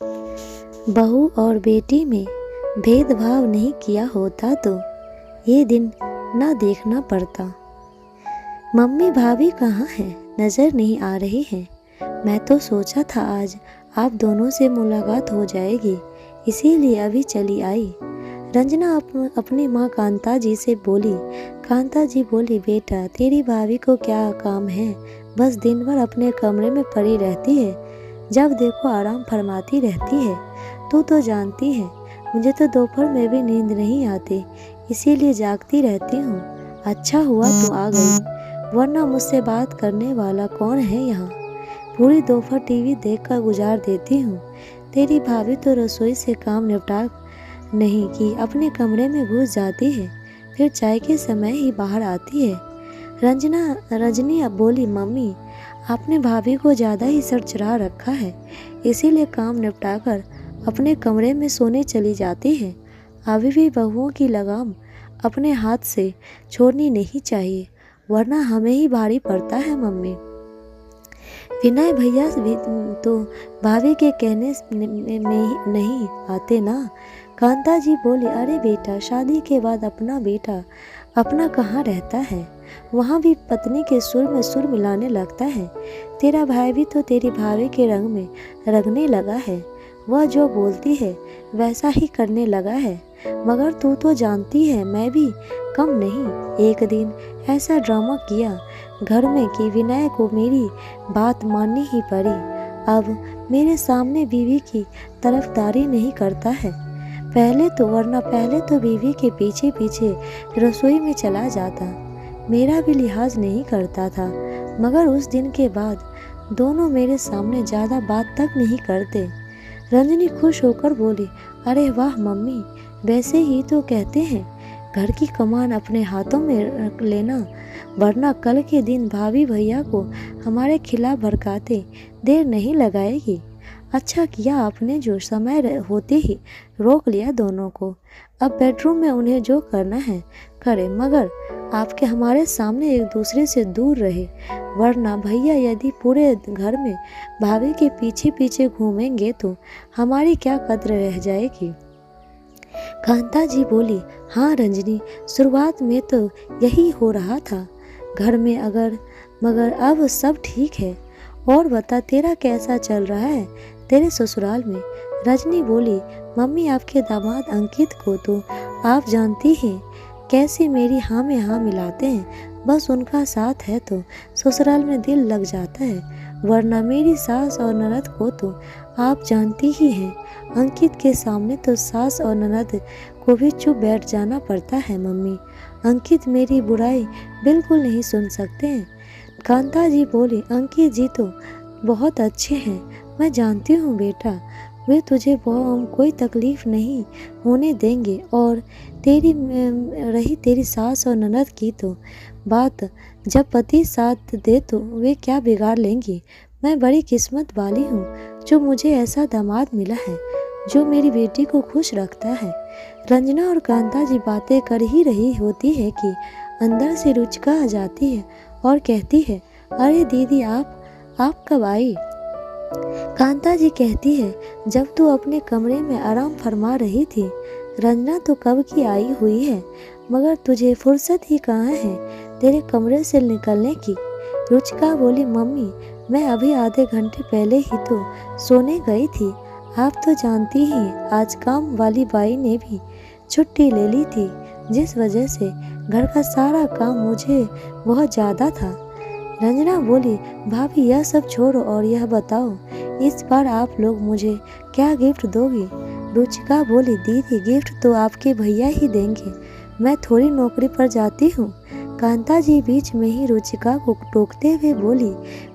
बहू और बेटी में भेदभाव नहीं किया होता तो ये दिन ना देखना पड़ता। मम्मी भाभी कहाँ हैं? नज़र नहीं आ रही हैं। मैं तो सोचा था आज आप दोनों से मुलाकात हो जाएगी, इसीलिए अभी चली आई। रंजना अपनी माँ कांता जी से बोली। कांता जी बोली, बेटा तेरी भाभी को क्या काम है, बस दिन भर अपने कमरे में पड़ी रहती है, जब देखो आराम फरमाती रहती है। तू तो जानती है मुझे तो दोपहर में भी नींद नहीं आती, इसीलिए जागती रहती हूँ। अच्छा हुआ तू आ गई, वरना मुझसे बात करने वाला कौन है यहाँ। पूरी दोपहर टीवी देखकर गुजार देती हूँ। तेरी भाभी तो रसोई से काम निपटा नहीं कि अपने कमरे में घुस जाती है, फिर चाय के समय ही बाहर आती है। रजनी अब बोली, मम्मी आपने भाभी को ज़्यादा ही सर चढ़ा रखा है, इसीलिए काम निपटाकर अपने कमरे में सोने चली जाती है। अभी भी बहुओं की लगाम अपने हाथ से छोड़नी नहीं चाहिए, वरना हमें ही भारी पड़ता है मम्मी। विनय भैया भी तो भाभी के कहने में नहीं आते ना। कांता जी बोली, अरे बेटा शादी के बाद अपना बेटा अपना कहाँ रहता है, वहाँ भी पत्नी के सुर में सुर मिलाने लगता है। तेरा भाई भी तो तेरी भाभी के रंग में रंगने लगा है, वह जो बोलती है वैसा ही करने लगा है। मगर तू तो जानती है मैं भी कम नहीं। एक दिन ऐसा ड्रामा किया घर में कि विनय को मेरी बात माननी ही पड़ी। अब मेरे सामने बीवी की तरफदारी नहीं करता है, पहले तो बीवी के पीछे पीछे रसोई में चला जाता, मेरा भी लिहाज नहीं करता था। मगर उस दिन के बाद दोनों मेरे सामने ज़्यादा बात तक नहीं करते। रंजनी खुश होकर बोली, अरे वाह मम्मी, वैसे ही तो कहते हैं घर की कमान अपने हाथों में रख लेना, वरना कल के दिन भाभी भैया को हमारे खिलाफ भड़काते देर नहीं लगाएगी। अच्छा किया आपने जो समय होते ही रोक लिया दोनों को। अब बेडरूम में उन्हें जो करना है करे, मगर आपके हमारे सामने एक दूसरे से दूर रहे, वरना भैया यदि पूरे घर में भाभी के पीछे पीछे घूमेंगे तो हमारी क्या कद्र रह जाएगी। कांता जी बोली, हाँ रंजनी, शुरुआत में तो यही हो रहा था घर में, मगर अब सब ठीक है। और बता तेरा कैसा चल रहा है तेरे ससुराल में। रजनी बोली, मम्मी आपके दामाद अंकित को तो आप जानती हैं कैसे मेरी हाँ में हाँ मिलाते हैं, बस उनका साथ है तो ससुराल में दिल लग जाता है, वरना मेरी सास और ननद को तो आप जानती ही हैं। अंकित के सामने तो सास और ननद को भी चुप बैठ जाना पड़ता है मम्मी। अंकित मेरी बुराई बिल्कुल नहीं सुन सकते हैं। कांता जी बोली, अंकित जी तो बहुत अच्छे हैं, मैं जानती हूँ बेटा, वे तुझे कोई तकलीफ नहीं होने देंगे। और रही तेरी सास और ननद की तो बात, जब पति साथ दे तो वे क्या बिगाड़ लेंगी। मैं बड़ी किस्मत वाली हूँ जो मुझे ऐसा दामाद मिला है जो मेरी बेटी को खुश रखता है। रंजना और कांता जी बातें कर ही रही होती है कि अंदर से रुचिका आ जाती है और कहती है, अरे दीदी आप कब आई। कांता जी कहती है, जब तू अपने कमरे में आराम फरमा रही थी। रंजना तो कब की आई हुई है, मगर तुझे फुर्सत ही कहाँ है तेरे कमरे से निकलने की। रुचिका बोली, मम्मी मैं अभी आधे घंटे पहले ही तो सोने गई थी। आप तो जानती ही आज काम वाली बाई ने भी छुट्टी ले ली थी, जिस वजह से घर का सारा काम मुझे बहुत ज़्यादा था। रंजना बोली, भाभी यह सब छोड़ो और यह बताओ इस बार आप लोग मुझे क्या गिफ्ट दोगी। रुचिका बोली, दीदी गिफ्ट तो आपके भैया ही देंगे, मैं थोड़ी नौकरी पर जाती हूँ। कांता जी बीच में ही रुचिका को टोकते हुए बोली,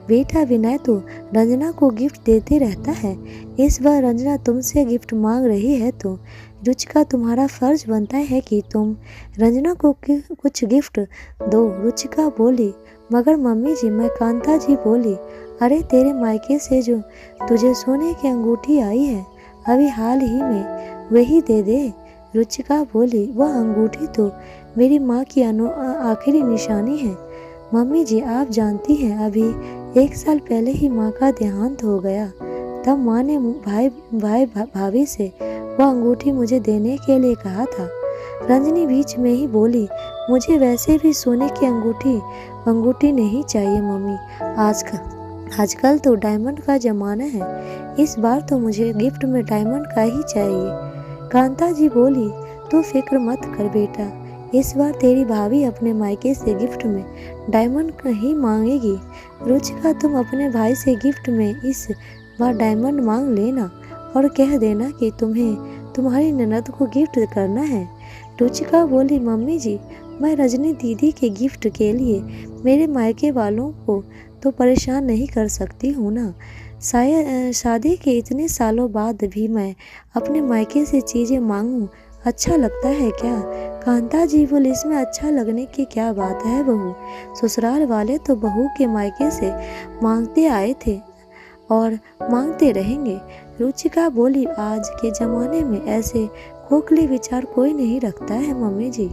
बेटा विनय तो रंजना को गिफ्ट देते रहता है, इस बार रंजना तुमसे गिफ्ट मांग रही है तो रुचिका तुम्हारा फर्ज बनता है कि तुम रंजना को कुछ गिफ्ट दो। रुचिका बोली, मगर मम्मी जी मैं। कांता जी बोली, अरे तेरे मायके से जो तुझे सोने की अंगूठी आई है अभी हाल ही में, वही दे दे। रुचिका बोली, वह अंगूठी तो मेरी माँ की आखिरी निशानी है। मम्मी जी आप जानती हैं अभी 1 साल पहले ही माँ का देहांत हो गया, तब माँ ने भाभी से वह अंगूठी मुझे देने के लिए कहा था। रंजनी बीच में ही बोली, मुझे वैसे भी सोने की अंगूठी नहीं चाहिए मम्मी। आजकल तो डायमंड का ज़माना है, इस बार तो मुझे गिफ्ट में डायमंड का ही चाहिए। कांता जी बोली, तू फिक्र मत कर बेटा, इस बार तेरी भाभी अपने मायके से गिफ्ट में डायमंड का ही मांगेगी। रुचिका, तुम अपने भाई से गिफ्ट में इस बार डायमंड मांग लेना और कह देना कि तुम्हें तुम्हारी ननद को गिफ्ट करना है। रुचिका बोली, मम्मी जी, मैं रजनी दीदी के गिफ्ट के लिए मेरे मायके वालों को तो परेशान नहीं कर सकती हूँ ना। शायद शादी के इतने सालों बाद भी मैं अपने मायके से चीज़ें मांगूं, अच्छा लगता है क्या? कांता जी बोली, इसमें अच्छा लगने की क्या बात है बहू, ससुराल वाले तो बहू के मायके से मांगते आए थे और मांगते रहेंगे। रुचिका बोली, आज के ज़माने में ऐसे खोखले विचार कोई नहीं रखता है मम्मी जी।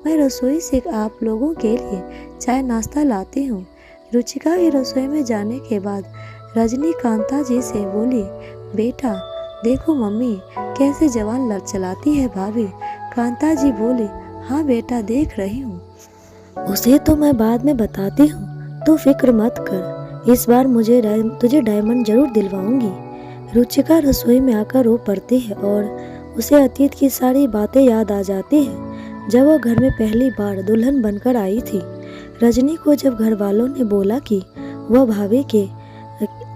मैं रसोई से आप लोगों के लिए चाय नाश्ता लाती हूँ। रुचिका की रसोई में जाने के बाद रजनी कांता जी से बोली, बेटा देखो मम्मी कैसे जवान लड़ चलाती है भाभी। कांता जी बोली, हाँ बेटा देख रही हूँ, उसे तो मैं बाद में बताती हूँ, तू फिक्र मत कर, इस बार तुझे डायमंड जरूर दिलवाऊंगी। रुचिका रसोई में आकर रो पड़ती है और उसे अतीत की सारी बातें याद आ जाती हैं, जब वह घर में पहली बार दुल्हन बनकर आई थी। रजनी को जब घर वालों ने बोला कि वह भाभी के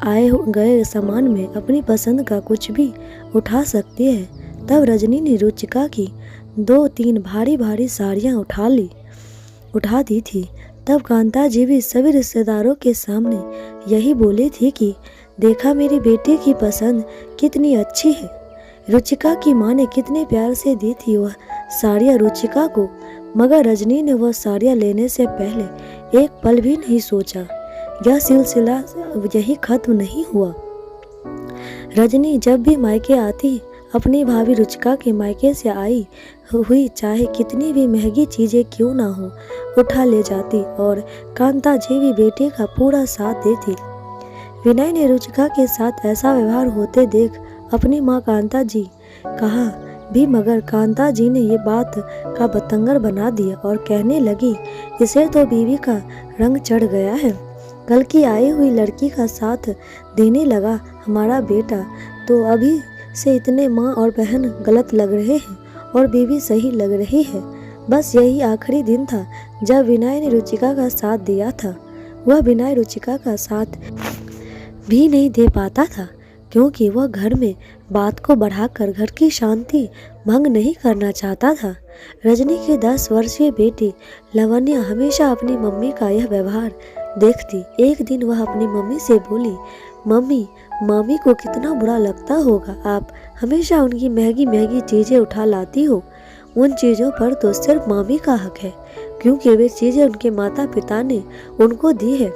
आए गए सामान में अपनी पसंद का कुछ भी उठा सकती है, तब रजनी ने रुचिका की 2-3 भारी भारी साड़ियाँ उठा दी थी। तब कांता जी भी सभी रिश्तेदारों के सामने यही बोली थी कि देखा मेरी बेटी की पसंद कितनी अच्छी है। रुचिका की माँ ने कितने प्यार से दी थी वह साड़ियाँ रुचिका को, मगर रजनी ने वह साड़ियाँ लेने से पहले एक पल भी नहीं सोचा। यह सिलसिला यही खत्म नहीं हुआ। रजनी जब भी मायके आती, अपनी भाभी रुचिका के मायके से आई हुई चाहे कितनी भी महंगी चीजें क्यों ना हो उठा ले जाती और कांता जी भी बेटे का पूरा साथ देती। विनय ने रुचिका के साथ ऐसा व्यवहार होते देख अपनी माँ कांता जी कहा भी, मगर कांता जी ने ये बात का बतंगर बना दिया और कहने लगी, इसे तो बीवी का रंग चढ़ गया है, कल की आई हुई लड़की का साथ देने लगा हमारा बेटा, तो अभी से इतने माँ और बहन गलत लग रहे हैं और बीवी सही लग रही है। बस यही आखिरी दिन था जब विनय ने रुचिका का साथ दिया था। वह विनय रुचिका का साथ भी नहीं दे पाता था, क्योंकि वह घर में बात को बढ़ाकर घर की शांति भंग नहीं करना चाहता था। रजनी की 10 वर्षीय बेटी लवन्या हमेशा अपनी मम्मी का यह व्यवहार देखती। एक दिन वह अपनी मम्मी से बोली, मम्मी, मामी को कितना बुरा लगता होगा, आप हमेशा उनकी महंगी महंगी चीज़ें उठा लाती हो। उन चीज़ों पर तो सिर्फ मामी का हक है, क्योंकि वे चीज़ें उनके माता पिता ने उनको दी है।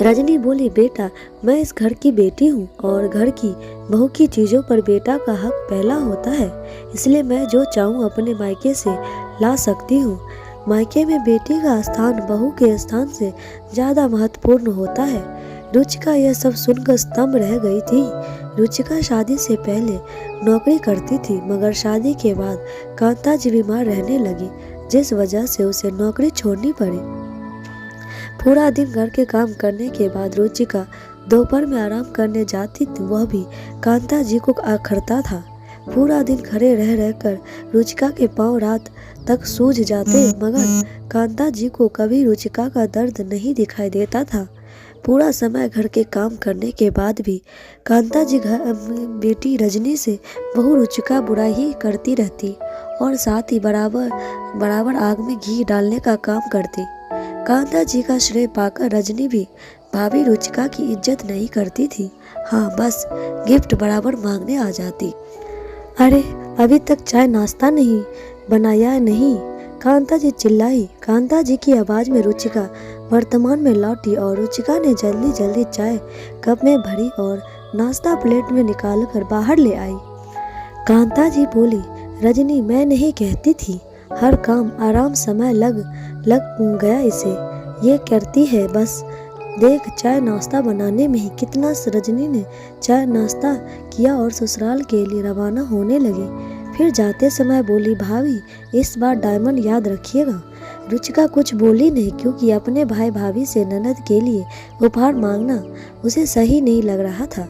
रजनी बोली, बेटा मैं इस घर की बेटी हूँ और घर की बहू की चीज़ों पर बेटा का हक पहला होता है, इसलिए मैं जो चाहूँ अपने मायके से ला सकती हूँ। मायके में बेटी का स्थान बहू के स्थान से ज़्यादा महत्वपूर्ण होता है। रुचिका यह सब सुनकर स्तंभ रह गई थी। रुचिका शादी से पहले नौकरी करती थी, मगर शादी के बाद कांता जी बीमार रहने लगी, जिस वजह से उसे नौकरी छोड़नी पड़ी। पूरा दिन घर के काम करने के बाद रुचिका दोपहर में आराम करने जाती थी, वह भी कांता जी को आखरता था। पूरा दिन खड़े रह रहकर रुचिका के पांव रात तक सूज जाते, मगर कांता जी को कभी रुचिका का दर्द नहीं दिखाई देता था। पूरा समय घर के काम करने के बाद भी कांता जी बेटी रजनी से बहू रुचिका बुराई ही करती रहती और साथ ही बराबर आग में घी डालने का काम करती। कांता जी का श्रेय पाकर रजनी भी भाभी रुचिका की इज्जत नहीं करती थी। हाँ, बस गिफ्ट बराबर मांगने आ जाती। अरे अभी तक चाय नाश्ता नहीं बनाया नहीं, कांता जी चिल्लाई। कांता जी की आवाज में रुचिका वर्तमान में लौटी और रुचिका ने जल्दी जल्दी चाय कप में भरी और नाश्ता प्लेट में निकाल कर बाहर ले आई। कांता जी बोली, रजनी मैं नहीं कहती थी, हर काम आराम समय लग गया इसे, ये करती है बस देख चाय नाश्ता बनाने में ही कितना। रजनी ने चाय नाश्ता किया और ससुराल के लिए रवाना होने लगे। फिर जाते समय बोली, भाभी इस बार डायमंड याद रखिएगा। रुचिका कुछ बोली नहीं, क्योंकि अपने भाई भाभी से ननद के लिए उपहार मांगना उसे सही नहीं लग रहा था।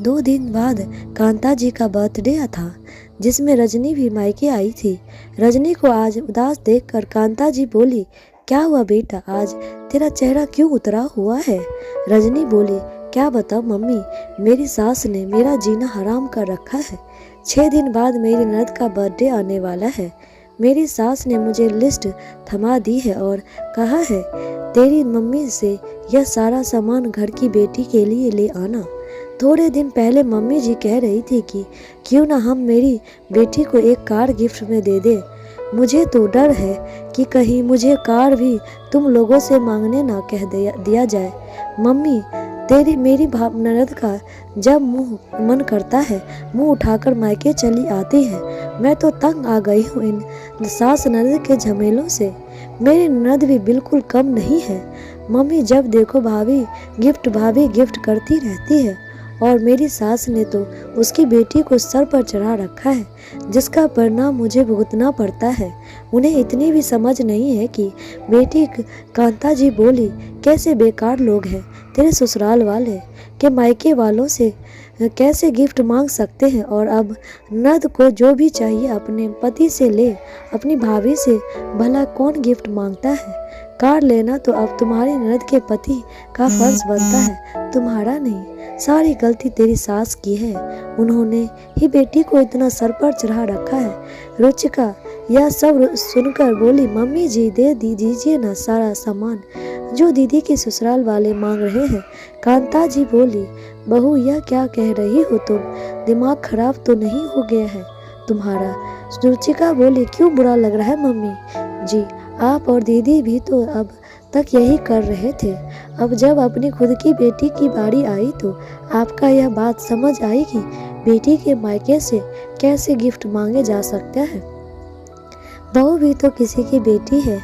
2 दिन बाद कांता जी का बर्थडे था, जिसमें रजनी भी मायके आई थी। रजनी को आज उदास देखकर कांता जी बोली, क्या हुआ बेटा, आज तेरा चेहरा क्यों उतरा हुआ है? रजनी बोली, क्या बताऊं मम्मी, मेरी सास ने मेरा जीना हराम कर रखा है। 6 दिन बाद मेरी ननद का बर्थडे आने वाला है। मेरी सास ने मुझे लिस्ट थमा दी है और कहा है तेरी मम्मी से यह सारा सामान घर की बेटी के लिए ले आना। थोड़े दिन पहले मम्मी जी कह रही थी कि क्यों ना हम मेरी बेटी को एक कार गिफ्ट में दे दे। मुझे तो डर है कि कहीं मुझे कार भी तुम लोगों से मांगने ना कह दिया जाए। मम्मी तेरी मेरी ननद का जब मुंह मन करता है मुंह उठाकर मायके चली आती है। मैं तो तंग आ गई हूँ इन सास ननद के झमेलों से। मेरी ननद भी बिल्कुल कम नहीं है। मम्मी जब देखो भाभी गिफ्ट करती रहती है, और मेरी सास ने तो उसकी बेटी को सर पर चढ़ा रखा है, जिसका परिणाम मुझे भुगतना पड़ता है। उन्हें इतनी भी समझ नहीं है कि बेटी। कांता जी बोली, कैसे बेकार लोग हैं तेरे ससुराल वाले, के मायके वालों से कैसे गिफ्ट मांग सकते हैं। और अब ननद को जो भी चाहिए अपने पति से ले, अपनी भाभी से भला कौन गिफ्ट मांगता है? कार लेना तो अब तुम्हारी ननद के पति का फर्ज बनता है, तुम्हारा नहीं। सारी गलती तेरी सास की है, उन्होंने ही बेटी को इतना सर पर चढ़ा रखा है। रुचिका यह सब सुनकर बोली, मम्मी जी दे दीजिए ना सारा सामान जो दीदी के ससुराल वाले मांग रहे हैं। कांता जी बोली, बहू यह क्या कह रही हो तुम, दिमाग खराब तो नहीं हो गया है तुम्हारा? रुचिका बोली, क्यों बुरा लग रहा है मम्मी जी, आप और दीदी भी तो अब तक यही कर रहे थे। अब जब अपनी खुद की बेटी की बारी आई तो आपका यह बात समझ आई कि बेटी के मायके से कैसे गिफ्ट मांगे जा सकता है। बहू भी तो किसी की बेटी है।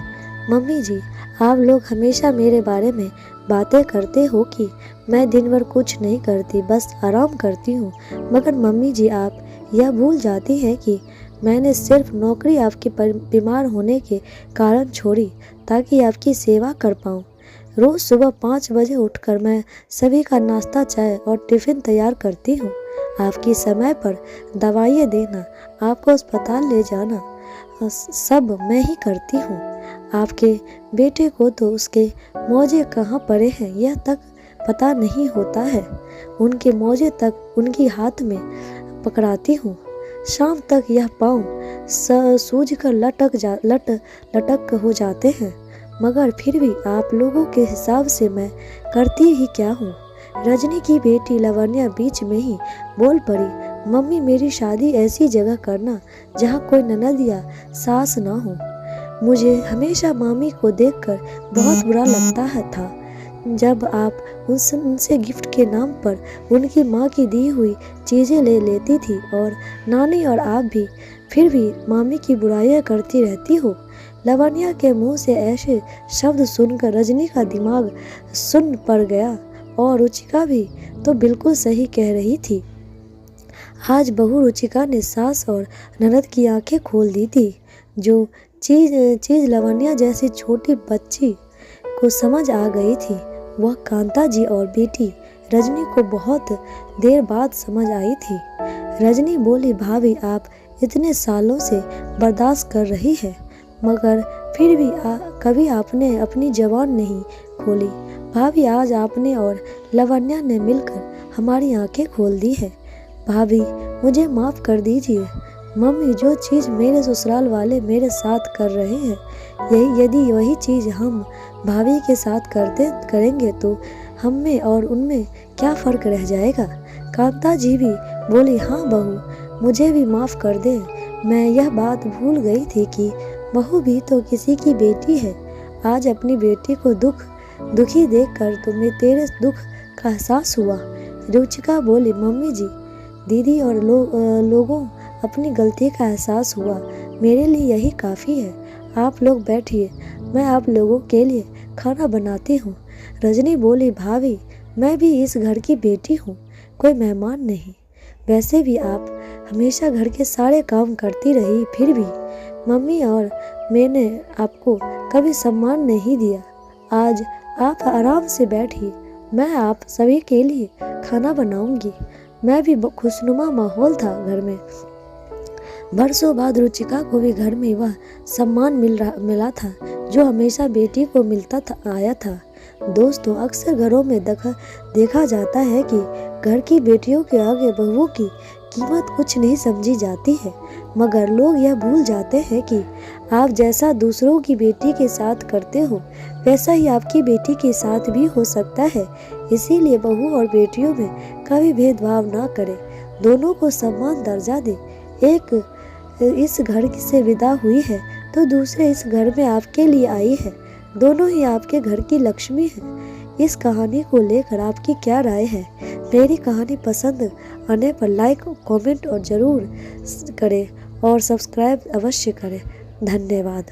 मम्मी जी आप लोग हमेशा मेरे बारे में बातें करते हो कि मैं दिन भर कुछ नहीं करती, बस आराम करती हूँ। मगर मम्मी जी आप यह भूल जाती हैं कि मैंने सिर्फ नौकरी आपके बीमार होने के कारण छोड़ी ताकि आपकी सेवा कर पाऊँ। रोज़ सुबह 5 बजे उठकर मैं सभी का नाश्ता, चाय और टिफ़िन तैयार करती हूँ। आपकी समय पर दवाइयाँ देना, आपको अस्पताल ले जाना सब मैं ही करती हूँ। आपके बेटे को तो उसके मौजे कहाँ पड़े हैं यह तक पता नहीं होता है। उनके मौजे तक उनकी हाथ में पकड़ाती हूँ। शाम तक यह पाँव सूज कर लटक हो जाते हैं, मगर फिर भी आप लोगों के हिसाब से मैं करती ही क्या हूँ। रजनी की बेटी लवण्या बीच में ही बोल पड़ी, मम्मी मेरी शादी ऐसी जगह करना जहाँ कोई ननद या सास ना हो। मुझे हमेशा मामी को देखकर बहुत बुरा लगता था जब आप उनसे गिफ्ट के नाम पर उनकी माँ की दी हुई चीज़ें ले लेती थी, और नानी और आप भी फिर भी मामी की बुराइयां करती रहती हो। लवण्या के मुंह से ऐसे शब्द सुनकर रजनी का दिमाग सुन्न पड़ गया, और रुचिका भी तो बिल्कुल सही कह रही थी। आज बहू रुचिका ने सास और ननद की आंखें खोल दी थी। जो चीज़ लवण्या जैसी छोटी बच्ची को समझ आ गई थी, वह कांता जी और बेटी रजनी को बहुत देर बाद समझ आई थी। रजनी बोली, भाभी आप इतने सालों से बर्दाश्त कर रही है, मगर फिर भी कभी आपने अपनी जबान नहीं खोली। भाभी आज आपने और लवण्या ने मिलकर हमारी आंखें खोल दी है। भाभी मुझे माफ़ कर दीजिए। मम्मी जो चीज़ मेरे ससुराल वाले मेरे साथ कर रहे हैं, यदि वही चीज़ हम भाभी के साथ करेंगे तो हम में और उनमें क्या फ़र्क रह जाएगा। कांता जी भी बोली, हाँ बहू मुझे भी माफ़ कर दे। मैं यह बात भूल गई थी कि बहू भी तो किसी की बेटी है। आज अपनी बेटी को दुखी देखकर तुम्हें तेरे दुख का एहसास हुआ। रुचिका बोली, मम्मी जी दीदी और लोगों अपनी गलती का एहसास हुआ, मेरे लिए यही काफ़ी है। आप लोग बैठिए, मैं आप लोगों के लिए खाना बनाती हूँ। रजनी बोली, भाभी मैं भी इस घर की बेटी हूँ, कोई मेहमान नहीं। वैसे भी आप हमेशा घर के सारे काम करती रही, फिर भी मम्मी और मैंने आपको कभी सम्मान नहीं दिया। आज आप आराम से बैठिए, मैं आप सभी के लिए खाना बनाऊंगी। मैं भी खुशनुमा माहौल था घर में। बरसों बाद रुचिका को भी घर में वह सम्मान मिला था जो हमेशा बेटी को आया था। दोस्तों, अक्सर घरों में देखा जाता है कि घर की बेटियों के आगे बहुओं की कीमत कुछ नहीं समझी जाती है, मगर लोग यह भूल जाते हैं कि आप जैसा दूसरों की बेटी के साथ करते हो, वैसा ही आपकी बेटी के साथ भी हो सकता है। इसीलिए बहू और बेटियों में कभी भेदभाव ना करें, दोनों को समान दर्जा दें। एक इस घर से विदा हुई है तो दूसरे इस घर में आपके लिए आई है, दोनों ही आपके घर की लक्ष्मी है। इस कहानी को लेकर आपकी क्या राय है? मेरी कहानी पसंद आने पर लाइक, कमेंट और ज़रूर करें और सब्सक्राइब अवश्य करें। धन्यवाद।